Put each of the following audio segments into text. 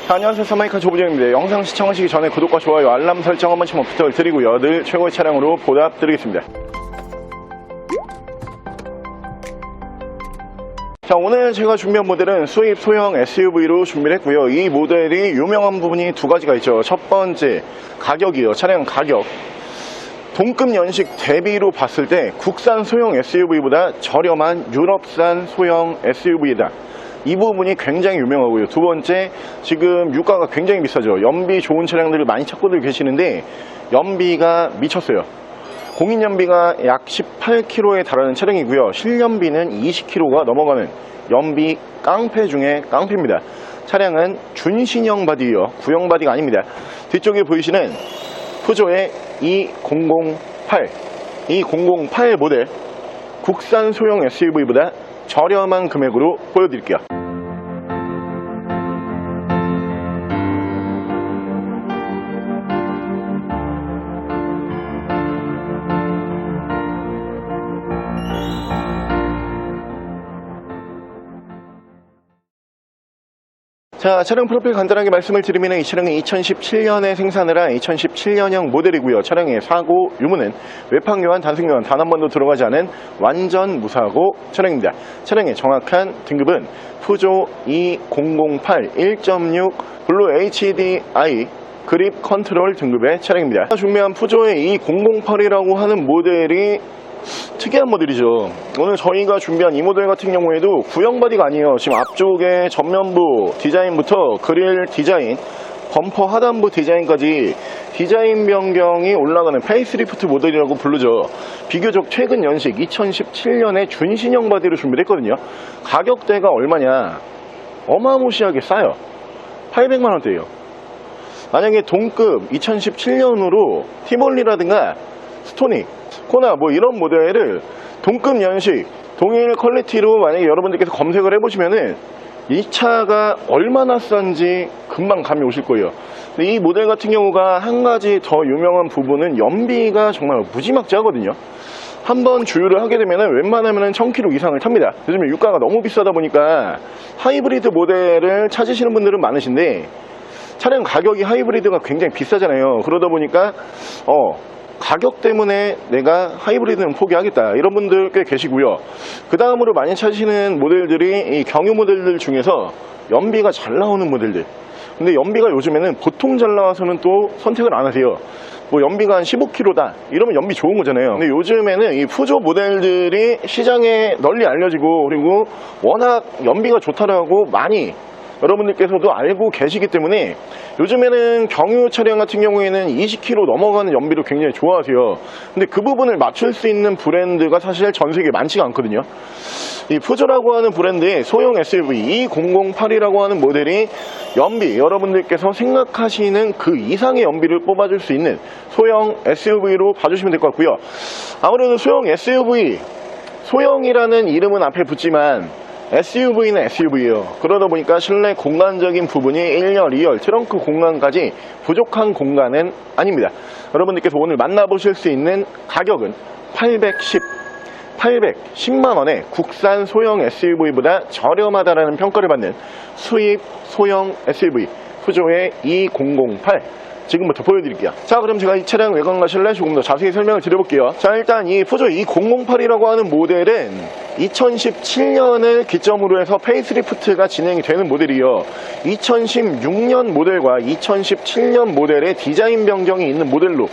안녕하세요, 서마이카 조부정입니다. 영상 시청하시기 전에 구독과 좋아요, 알람 설정 한 번씩만 부탁드리고요. 늘 최고의 차량으로 보답드리겠습니다. 자, 오늘 제가 준비한 모델은 수입 소형 SUV로 준비를 했고요. 이 모델이 유명한 부분이 두 가지가 있죠. 첫 번째, 가격이요. 차량 가격. 동급 연식 대비로 봤을 때 국산 소형 SUV보다 저렴한 유럽산 소형 SUV이다. 이 부분이 굉장히 유명하고요. 두 번째, 지금 유가가 굉장히 비싸죠. 연비 좋은 차량들을 많이 찾고들 계시는데 연비가 미쳤어요. 공인연비가 약 18km에 달하는 차량이고요. 실연비는 20km가 넘어가는 연비 깡패 중에 깡패입니다. 차량은 준신형 바디예요. 구형 바디가 아닙니다. 뒤쪽에 보이시는 푸조의 2008 모델 국산 소형 SUV보다 저렴한 금액으로 보여드릴게요. 자, 차량 프로필 간단하게 말씀을 드리면 이 차량은 2017년에 생산을 한 2017년형 모델이고요. 차량의 사고 유무는 외판교환, 단순교환 단 한 번도 들어가지 않은 완전 무사고 차량입니다. 차량의 정확한 등급은 푸조 2008 1.6 블루 HDI 그립 컨트롤 등급의 차량입니다. 준비한 푸조의 2008이라고 하는 모델이 특이한 모델이죠. 오늘 저희가 준비한 이 모델 같은 경우에도 구형 바디가 아니에요. 지금 앞쪽에 전면부 디자인부터 그릴 디자인, 범퍼 하단부 디자인까지 디자인 변경이 올라가는 페이스리프트 모델이라고 부르죠. 비교적 최근 연식 2017년에 준신형 바디로 준비를 했거든요. 가격대가 얼마냐? 어마무시하게 싸요. 800만원대예요. 만약에 동급 2017년으로 티볼리라든가 스토닉, 코나 뭐 이런 모델을 동급 연식, 동일 퀄리티로 만약에 여러분들께서 검색을 해보시면은 이 차가 얼마나 싼지 금방 감이 오실 거예요. 근데 이 모델 같은 경우가 한 가지 더 유명한 부분은 연비가 정말 무지막지하거든요. 한번 주유를 하게 되면은 웬만하면 1000km 이상을 탑니다. 요즘에 유가가 너무 비싸다 보니까 하이브리드 모델을 찾으시는 분들은 많으신데 차량 가격이 하이브리드가 굉장히 비싸잖아요. 그러다 보니까 가격 때문에 내가 하이브리드는 포기하겠다 이런 분들 꽤 계시고요. 그 다음으로 많이 찾으시는 모델들이 이 경유 모델들 중에서 연비가 잘 나오는 모델들. 근데 연비가 요즘에는 보통 잘 나와서는 또 선택을 안 하세요. 뭐 연비가 한 15km다 이러면 연비 좋은 거잖아요. 근데 요즘에는 이 푸조 모델들이 시장에 널리 알려지고 그리고 워낙 연비가 좋다라고 많이 여러분들께서도 알고 계시기 때문에 요즘에는 경유 차량 같은 경우에는 20km 넘어가는 연비를 굉장히 좋아하세요. 근데 그 부분을 맞출 수 있는 브랜드가 사실 전 세계에 많지가 않거든요. 이 푸조라고 하는 브랜드의 소형 SUV 2008이라고 하는 모델이 연비, 여러분들께서 생각하시는 그 이상의 연비를 뽑아줄 수 있는 소형 SUV로 봐주시면 될 것 같고요. 아무래도 소형 SUV, 소형이라는 이름은 앞에 붙지만 SUV는 SUV예요. 그러다 보니까 실내 공간적인 부분이 1열, 2열, 트렁크 공간까지 부족한 공간은 아닙니다. 여러분들께서 오늘 만나보실 수 있는 가격은 810만원에 국산 소형 SUV보다 저렴하다라는 평가를 받는 수입 소형 SUV 푸조의 2008 지금부터 보여드릴게요. 자, 그럼 제가 이 차량 외관과 실내 조금 더 자세히 설명을 드려볼게요. 자, 일단 이 푸조 2008이라고 하는 모델은 2017년을 기점으로 해서 페이스리프트가 진행이 되는 모델이요. 2016년 모델과 2017년 모델의 디자인 변경이 있는 모델로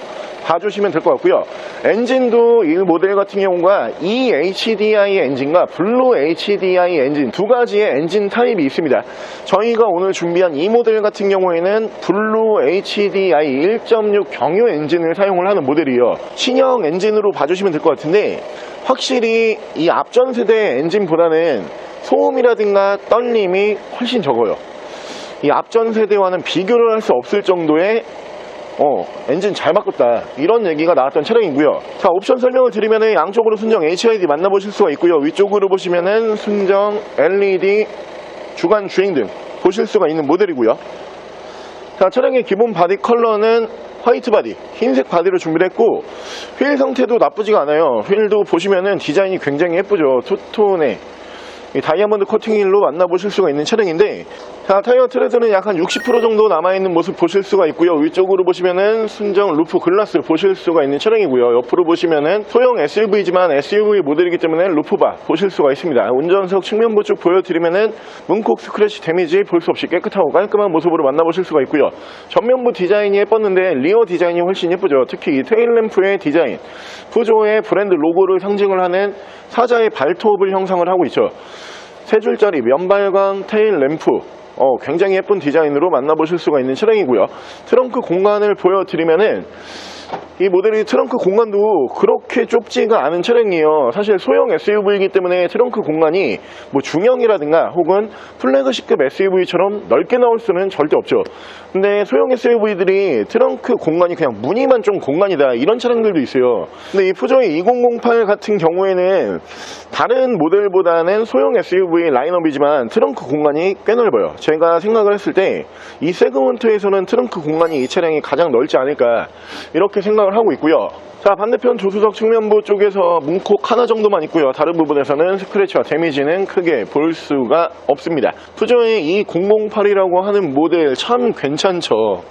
봐주시면 될 것 같고요. 엔진도 이 모델 같은 경우가 EHDI 엔진과 블루 HDI 엔진 두 가지의 엔진 타입이 있습니다. 저희가 오늘 준비한 이 모델 같은 경우에는 블루 HDI 1.6 경유 엔진을 사용을 하는 모델이에요. 신형 엔진으로 봐주시면 될 것 같은데 확실히 이 앞전 세대 엔진보다는 소음이라든가 떨림이 훨씬 적어요. 이 앞전 세대와는 비교를 할 수 없을 정도의 엔진 잘 바꿨다 이런 얘기가 나왔던 차량이고요. 자, 옵션 설명을 드리면 양쪽으로 순정 HID 만나보실 수가 있고요. 위쪽으로 보시면은 순정 LED 주간 주행등 보실 수가 있는 모델이고요. 자, 차량의 기본 바디 컬러는 화이트 바디, 흰색 바디로 준비를 했고 휠 상태도 나쁘지가 않아요. 휠도 보시면은 디자인이 굉장히 예쁘죠. 투톤의 다이아몬드 커팅 휠로 만나보실 수가 있는 차량인데 자, 타이어 트레드는 약 한 60% 정도 남아있는 모습 보실 수가 있고요. 위쪽으로 보시면은 순정 루프 글라스 보실 수가 있는 차량이고요. 옆으로 보시면은 소형 SUV지만 SUV 모델이기 때문에 루프바 보실 수가 있습니다. 운전석 측면부 쭉 보여드리면은 문콕 스크래치 데미지 볼 수 없이 깨끗하고 깔끔한 모습으로 만나보실 수가 있고요. 전면부 디자인이 예뻤는데 리어 디자인이 훨씬 예쁘죠. 특히 이 테일램프의 디자인, 푸조의 브랜드 로고를 상징을 하는 사자의 발톱을 형상을 하고 있죠. 세 줄짜리 면발광 테일 램프, 굉장히 예쁜 디자인으로 만나보실 수가 있는 차량이고요. 트렁크 공간을 보여드리면은 이 모델이 트렁크 공간도 그렇게 좁지가 않은 차량이에요. 사실 소형 SUV이기 때문에 트렁크 공간이 뭐 중형이라든가 혹은 플래그십급 SUV처럼 넓게 나올 수는 절대 없죠. 근데 소형 SUV들이 트렁크 공간이 그냥 무늬만 좀 공간이다, 이런 차량들도 있어요. 근데 이 푸조의 2008 같은 경우에는 다른 모델보다는 소형 SUV 라인업이지만 트렁크 공간이 꽤 넓어요. 제가 생각을 했을 때 이 세그먼트에서는 트렁크 공간이 이 차량이 가장 넓지 않을까, 이렇게 생각을 하고 있고요. 자, 반대편 조수석 측면부 쪽에서 문콕 하나 정도만 있고요. 다른 부분에서는 스크래치와 데미지는 크게 볼 수가 없습니다. 푸조의 이 008이라고 하는 모델 참 괜찮죠.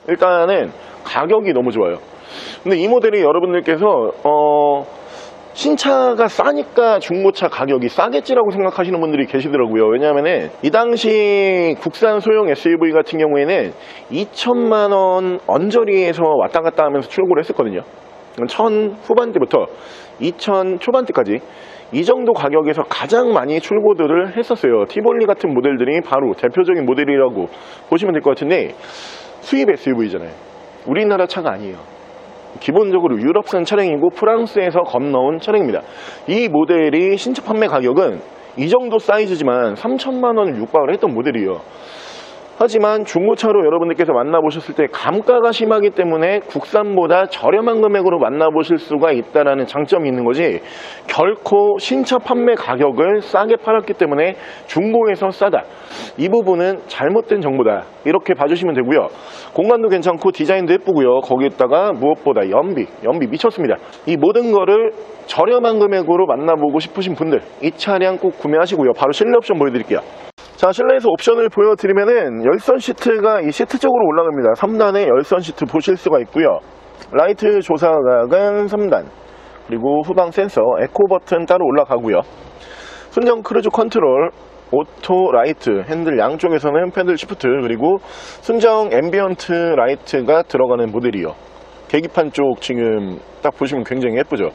일단은 가격이 너무 좋아요. 근데 이 모델이 여러분들께서 신차가 싸니까 중고차 가격이 싸겠지라고 생각하시는 분들이 계시더라고요. 왜냐하면 이 당시 국산 소형 SUV 같은 경우에는 2천만 원 언저리에서 왔다 갔다 하면서 출고를 했었거든요. 1000 후반대부터 2000 초반대까지 이 정도 가격에서 가장 많이 출고들을 했었어요. 티볼리 같은 모델들이 바로 대표적인 모델이라고 보시면 될 것 같은데, 수입 SUV잖아요. 우리나라 차가 아니에요. 기본적으로 유럽산 차량이고 프랑스에서 건너온 차량입니다. 이 모델이 신차 판매 가격은 이 정도 사이즈지만 3천만 원을 육박을 했던 모델이에요. 하지만 중고차로 여러분들께서 만나보셨을 때 감가가 심하기 때문에 국산보다 저렴한 금액으로 만나보실 수가 있다는 장점이 있는 거지, 결코 신차 판매 가격을 싸게 팔았기 때문에 중고에서 싸다, 이 부분은 잘못된 정보다, 이렇게 봐주시면 되고요. 공간도 괜찮고 디자인도 예쁘고요. 거기에다가 무엇보다 연비 미쳤습니다. 이 모든 거를 저렴한 금액으로 만나보고 싶으신 분들 이 차량 꼭 구매하시고요. 바로 실내 옵션 보여드릴게요. 자, 실내에서 옵션을 보여드리면은 열선 시트가 이 시트 쪽으로 올라갑니다. 3단의 열선 시트 보실 수가 있고요. 라이트 조사각은 3단, 그리고 후방 센서, 에코 버튼 따로 올라가고요. 순정 크루즈 컨트롤, 오토 라이트, 핸들 양쪽에서는 패들 시프트, 그리고 순정 앰비언트 라이트가 들어가는 모델이요. 계기판 쪽 지금 딱 보시면 굉장히 예쁘죠.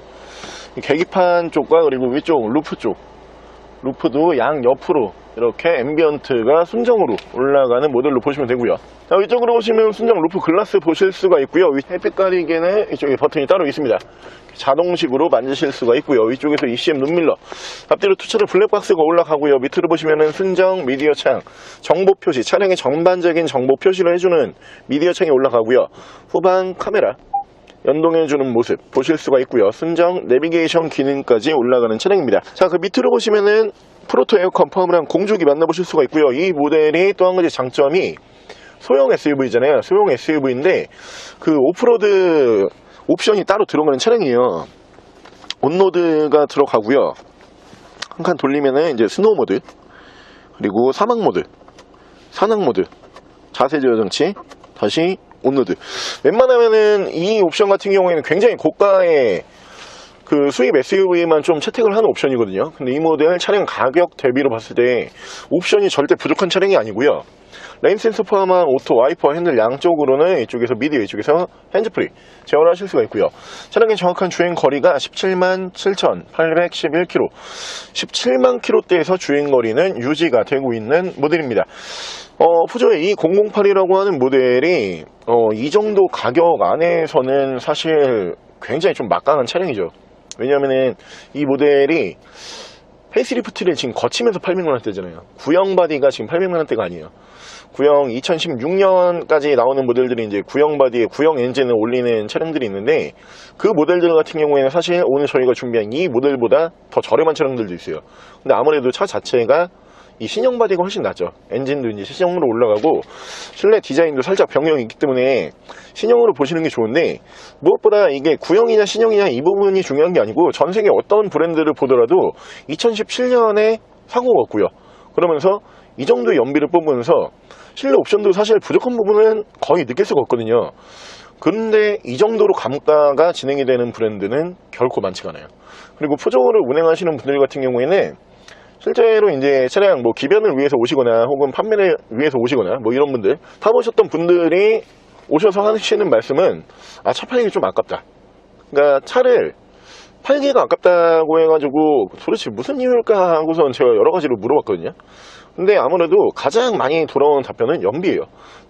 계기판 쪽과 그리고 위쪽 루프 쪽, 루프도 양 옆으로 이렇게 앰비언트가 순정으로 올라가는 모델로 보시면 되고요. 자, 위쪽으로 보시면 순정 루프 글라스 보실 수가 있고요. 햇빛 가리개는 이쪽에 버튼이 따로 있습니다. 자동식으로 만지실 수가 있고요. 위쪽에서 ECM 눈밀러, 앞뒤로 투차로 블랙박스가 올라가고요. 밑으로 보시면은 순정 미디어 창, 정보 표시, 차량의 전반적인 정보 표시를 해주는 미디어 창이 올라가고요. 후방 카메라 연동해주는 모습 보실 수가 있고요. 순정 내비게이션 기능까지 올라가는 차량입니다. 자, 그 밑으로 보시면은 프로토 에어컨 펌이랑 공조기 만나보실 수가 있고요. 이 모델이 또 한 가지 장점이 소형 SUV잖아요. 소형 SUV인데 그 오프로드 옵션이 따로 들어가는 차량이에요. 온로드가 들어가고요. 한 칸 돌리면은 이제 스노우 모드, 그리고 사막 모드, 산악 모드, 자세 제어 장치, 다시 온로드. 웬만하면은 이 옵션 같은 경우에는 굉장히 고가의 그 수입 SUV만 좀 채택을 하는 옵션이거든요. 근데 이 모델 차량 가격 대비로 봤을 때 옵션이 절대 부족한 차량이 아니고요. 레인 센서 포함한 오토 와이퍼 핸들 양쪽으로는 이쪽에서 미디어, 이쪽에서 핸즈프리 제어를 하실 수가 있고요. 차량의 정확한 주행 거리가 17만 7,811km, 17만 km대에서 주행 거리는 유지가 되고 있는 모델입니다. 푸조의 이 008이라고 하는 모델이 이 정도 가격 안에서는 사실 굉장히 좀 막강한 차량이죠. 왜냐하면 이 모델이 페이스리프트를 지금 거치면서 800만 원대잖아요. 구형 바디가 지금 800만 원대가 아니에요. 구형 2016년까지 나오는 모델들이 이제 구형 바디에 구형 엔진을 올리는 차량들이 있는데, 그 모델들 같은 경우에는 사실 오늘 저희가 준비한 이 모델보다 더 저렴한 차량들도 있어요. 근데 아무래도 차 자체가 이 신형 바디가 훨씬 낫죠. 엔진도 이제 신형으로 올라가고 실내 디자인도 살짝 변경이 있기 때문에 신형으로 보시는 게 좋은데, 무엇보다 이게 구형이냐 신형이냐 이 부분이 중요한 게 아니고 전 세계 어떤 브랜드를 보더라도 2017년에 사고가 없고요. 그러면서 이 정도 연비를 뽑으면서 실내 옵션도 사실 부족한 부분은 거의 느낄 수가 없거든요. 그런데 이 정도로 감가가 진행이 되는 브랜드는 결코 많지가 않아요. 그리고 푸조를 운행하시는 분들 같은 경우에는 실제로 이제 차량 뭐 기변을 위해서 오시거나 혹은 판매를 위해서 오시거나 뭐 이런 분들 타보셨던 분들이 오셔서 하시는 말씀은 차 팔기 좀 아깝다. 그러니까 차를 팔기가 아깝다고 해가지고 도대체 무슨 이유일까 하고선 제가 여러 가지로 물어봤거든요. 근데 아무래도 가장 많이 돌아오는 답변은 연비예요.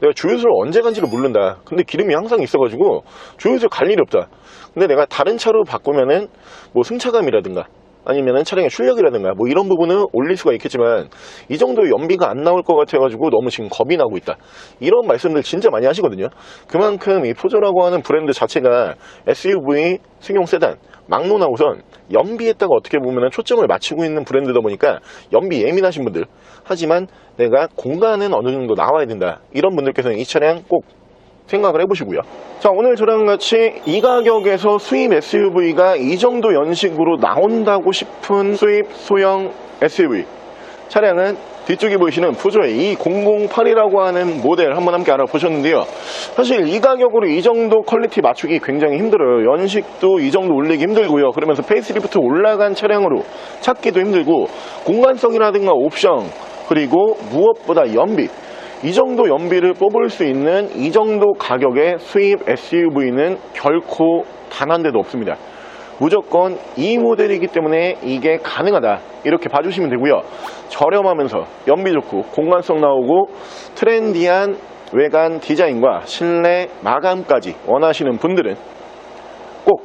내가 주유소를 언제 간지를 모른다. 근데 기름이 항상 있어가지고 주유소에 갈 일이 없다. 근데 내가 다른 차로 바꾸면은 뭐 승차감이라든가 아니면은 차량의 출력이라든가 뭐 이런 부분은 올릴 수가 있겠지만 이 정도 연비가 안 나올 것 같아가지고 너무 지금 겁이 나고 있다. 이런 말씀들 진짜 많이 하시거든요. 그만큼 이 푸조라고 하는 브랜드 자체가 SUV, 승용 세단, 막로 나우선 연비에다가 어떻게 보면 초점을 맞추고 있는 브랜드다 보니까 연비 예민하신 분들, 하지만 내가 공간은 어느 정도 나와야 된다, 이런 분들께서는 이 차량 꼭 생각을 해보시고요. 자, 오늘 저랑 같이 이 가격에서 수입 SUV가 이 정도 연식으로 나온다고 싶은 수입 소형 SUV 차량은 뒤쪽에 보이시는 푸조의 2008이라고 하는 모델 한번 함께 알아보셨는데요. 사실 이 가격으로 이 정도 퀄리티 맞추기 굉장히 힘들어요. 연식도 이 정도 올리기 힘들고요. 그러면서 페이스리프트 올라간 차량으로 찾기도 힘들고, 공간성이라든가 옵션, 그리고 무엇보다 연비, 이 정도 연비를 뽑을 수 있는 이 정도 가격의 수입 SUV는 결코 단 한 대도 없습니다. 무조건 이 모델이기 때문에 이게 가능하다, 이렇게 봐주시면 되고요. 저렴하면서 연비 좋고 공간성 나오고 트렌디한 외관 디자인과 실내 마감까지 원하시는 분들은 꼭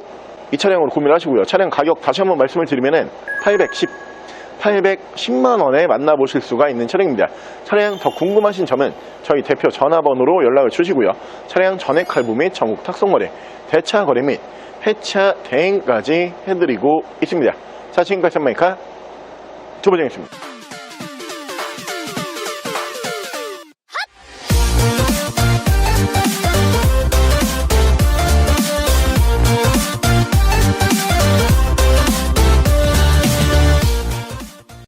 이 차량으로 구매를 하시고요. 차량 가격 다시 한번 말씀을 드리면은 810만 원에 만나보실 수가 있는 차량입니다. 차량 더 궁금하신 점은 저희 대표 전화번호로 연락을 주시고요. 차량 전액 할부 및 전국 탁송 거래, 대차 거래 및 폐차 대행까지 해드리고 있습니다. 자, 지금까지 선마이카 두번정이었습니다.